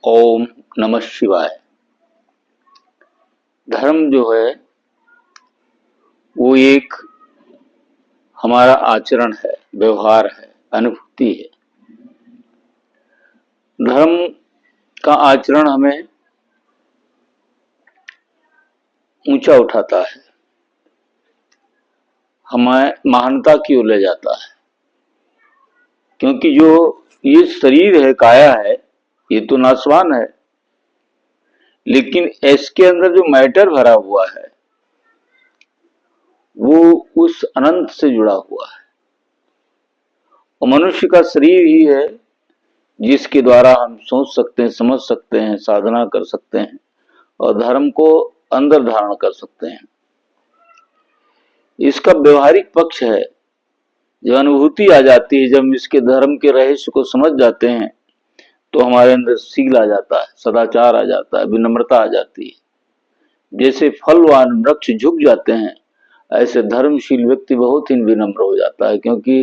ओम नमः शिवाय। धर्म जो है वो एक हमारा आचरण है, व्यवहार है, अनुभूति है। धर्म का आचरण हमें ऊंचा उठाता है, हमें महानता की ओर ले जाता है। क्योंकि जो ये शरीर है, काया है, ये तो नाशवान है, लेकिन इसके अंदर जो मैटर भरा हुआ है वो उस अनंत से जुड़ा हुआ है। और मनुष्य का शरीर ही है जिसके द्वारा हम सोच सकते हैं, समझ सकते हैं, साधना कर सकते हैं और धर्म को अंदर धारण कर सकते हैं। इसका व्यवहारिक पक्ष है, जब अनुभूति आ जाती है, जब हम इसके धर्म के रहस्य को समझ जाते हैं तो हमारे अंदर शील आ जाता है, सदाचार आ जाता है, विनम्रता आ जाती है। जैसे फलवान वृक्ष झुक जाते हैं, ऐसे धर्मशील व्यक्ति बहुत ही विनम्र हो जाता है, क्योंकि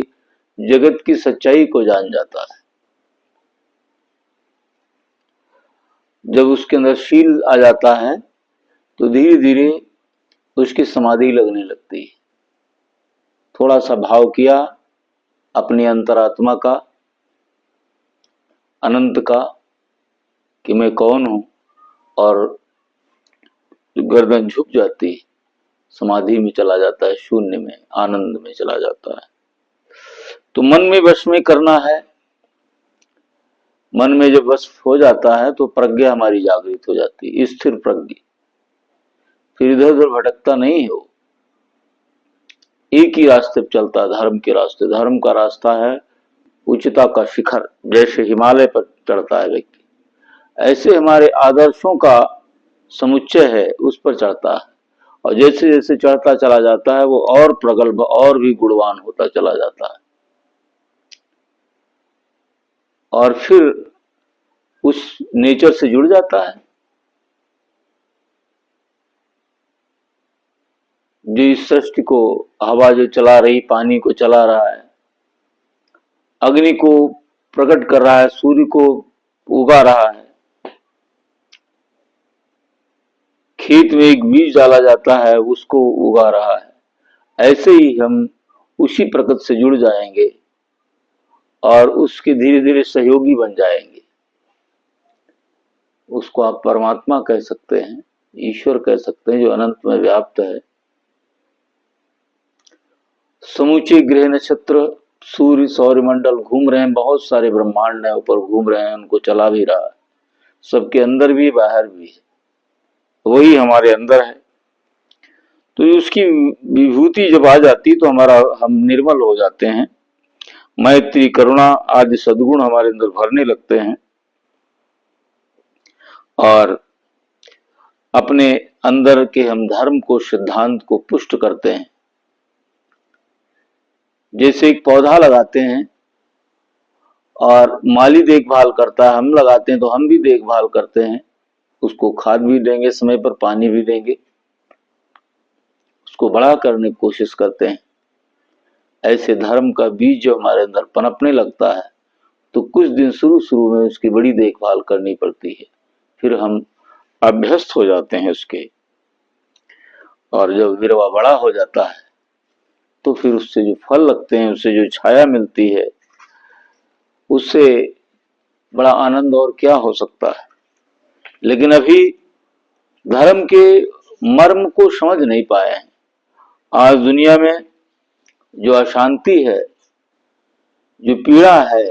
जगत की सच्चाई को जान जाता है। जब उसके अंदर शील आ जाता है तो धीरे धीरे उसकी समाधि लगने लगती है। थोड़ा सा भाव किया अपनी अंतरात्मा का, अनंत का, कि मैं कौन हूं, और गर्दन झुक जाती है, समाधि में चला जाता है, शून्य में, आनंद में चला जाता है। तो मन में वश में करना है। मन में जब वश हो जाता है तो प्रज्ञा हमारी जागृत हो जाती है, स्थिर प्रज्ञा। फिर इधर उधर भटकता नहीं हो, एक ही रास्ते पर चलता है, धर्म के रास्ते। धर्म का रास्ता है उच्चता का शिखर। जैसे हिमालय पर चढ़ता है व्यक्ति, ऐसे हमारे आदर्शों का समुच्चय है, उस पर चढ़ता है। और जैसे जैसे चढ़ता चला जाता है वो और प्रगल्भ और भी गुणवान होता चला जाता है, और फिर उस नेचर से जुड़ जाता है जो इस सृष्टि को, हवा जो चला रही, पानी को चला रहा है, अग्नि को प्रकट कर रहा है, सूर्य को उगा रहा है, खेत में एक बीज डाला जाता है उसको उगा रहा है। ऐसे ही हम उसी प्रकृति से जुड़ जाएंगे और उसके धीरे धीरे सहयोगी बन जाएंगे। उसको आप परमात्मा कह सकते हैं, ईश्वर कह सकते हैं, जो अनंत में व्याप्त है। समूचे ग्रह नक्षत्र, सूर्य, सौरमंडल घूम रहे हैं, बहुत सारे ब्रह्मांड है ऊपर घूम रहे हैं, उनको चला भी रहा है। सबके अंदर भी बाहर भी है, वही हमारे अंदर है। तो उसकी विभूति जब आ जाती तो हम निर्मल हो जाते हैं। मैत्री, करुणा आदि सद्गुण हमारे अंदर भरने लगते हैं और अपने अंदर के हम धर्म को, सिद्धांत को पुष्ट करते हैं। जैसे एक पौधा लगाते हैं और माली देखभाल करता है, हम लगाते हैं तो हम भी देखभाल करते हैं, उसको खाद भी देंगे, समय पर पानी भी देंगे, उसको बड़ा करने की कोशिश करते हैं। ऐसे धर्म का बीज जो हमारे अंदर पनपने लगता है तो कुछ दिन शुरू शुरू में उसकी बड़ी देखभाल करनी पड़ती है, फिर हम अभ्यस्त हो जाते हैं उसके। और जब विरवा बड़ा हो जाता है तो फिर उससे जो फल लगते हैं, उससे जो छाया मिलती है, उससे बड़ा आनंद और क्या हो सकता है। लेकिन अभी धर्म के मर्म को समझ नहीं पाए हैं। आज दुनिया में जो अशांति है, जो पीड़ा है,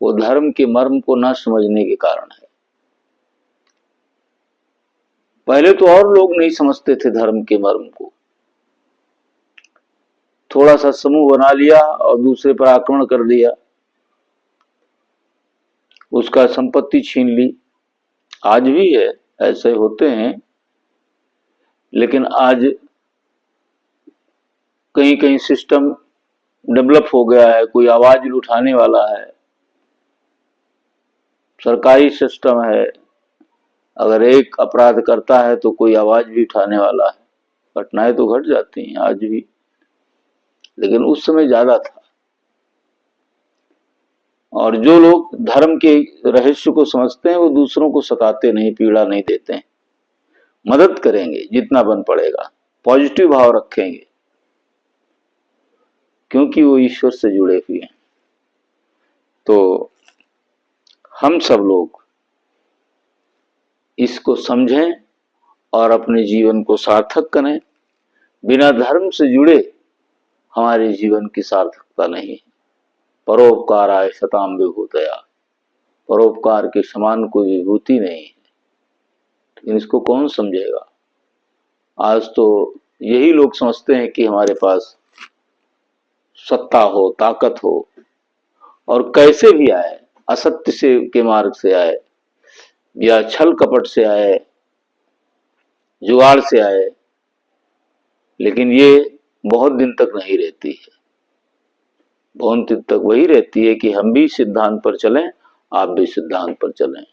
वो धर्म के मर्म को न समझने के कारण है। पहले तो और लोग नहीं समझते थे धर्म के मर्म को। थोड़ा सा समूह बना लिया और दूसरे पर आक्रमण कर दिया, उसका संपत्ति छीन ली। आज भी है, ऐसे होते हैं, लेकिन आज कहीं कहीं सिस्टम डेवलप हो गया है, कोई आवाज उठाने वाला है, सरकारी सिस्टम है। अगर एक अपराध करता है तो कोई आवाज भी उठाने वाला है। घटनाएं तो घट जाती हैं आज भी, लेकिन उस समय ज्यादा था। और जो लोग धर्म के रहस्य को समझते हैं वो दूसरों को सताते नहीं, पीड़ा नहीं देते हैं, मदद करेंगे जितना बन पड़ेगा, पॉजिटिव भाव रखेंगे, क्योंकि वो ईश्वर से जुड़े हुए हैं। तो हम सब लोग इसको समझें और अपने जीवन को सार्थक करें। बिना धर्म से जुड़े हमारे जीवन की सार्थकता नहीं है। परोपकाराय शताम विभूतया, परोपकार के समान कोई विभूति नहीं है, लेकिन इसको कौन समझेगा। आज तो यही लोग समझते हैं कि हमारे पास सत्ता हो, ताकत हो, और कैसे भी आए, असत्य से के मार्ग से आए या छल कपट से आए, जुगाड़ से आए, लेकिन ये बहुत दिन तक नहीं रहती है। बहुत दिन तक वही रहती है कि हम भी सिद्धांत पर चलें, आप भी सिद्धांत पर चलें।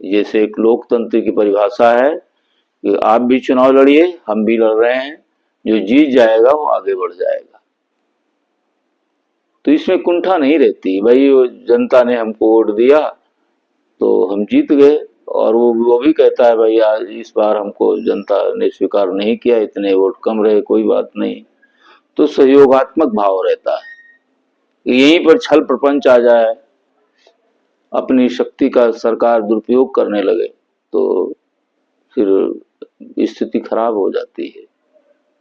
जैसे एक लोकतंत्र की परिभाषा है कि आप भी चुनाव लड़िए, हम भी लड़ रहे हैं, जो जीत जाएगा वो आगे बढ़ जाएगा। तो इसमें कुंठा नहीं रहती, भाई जनता ने हमको वोट दिया तो हम जीत गए, और वो भी कहता है भाई आज इस बार हमको जनता ने स्वीकार नहीं किया, इतने वोट कम रहे, कोई बात नहीं। तो सहयोगात्मक भाव रहता है। यहीं पर छल प्रपंच आ जाए, अपनी शक्ति का सरकार दुरुपयोग करने लगे, तो फिर स्थिति खराब हो जाती है,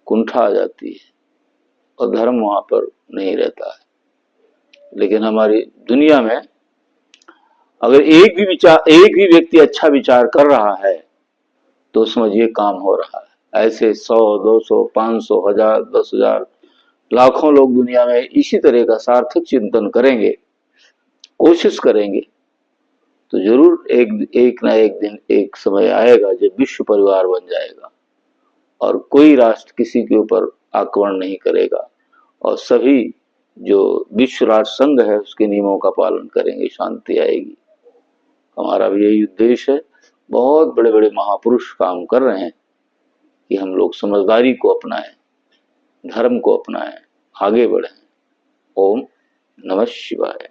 कुंठा आ जाती है, और धर्म वहां पर नहीं रहता है। लेकिन हमारी दुनिया में अगर एक भी व्यक्ति अच्छा विचार कर रहा है तो समझिए काम हो रहा है। ऐसे 100, 200, 500, 1000, 10,000, लाखों लोग दुनिया में इसी तरह का सार्थक चिंतन करेंगे, कोशिश करेंगे, तो जरूर एक ना एक दिन एक समय आएगा जब विश्व परिवार बन जाएगा और कोई राष्ट्र किसी के ऊपर आक्रमण नहीं करेगा, और सभी जो विश्व राष्ट्र संघ है उसके नियमों का पालन करेंगे, शांति आएगी। हमारा भी यही उद्देश्य है। बहुत बड़े बड़े महापुरुष काम कर रहे हैं कि हम लोग समझदारी को अपनाएं, धर्म को अपनाएं, आगे बढ़ें। ओम नमः शिवाय।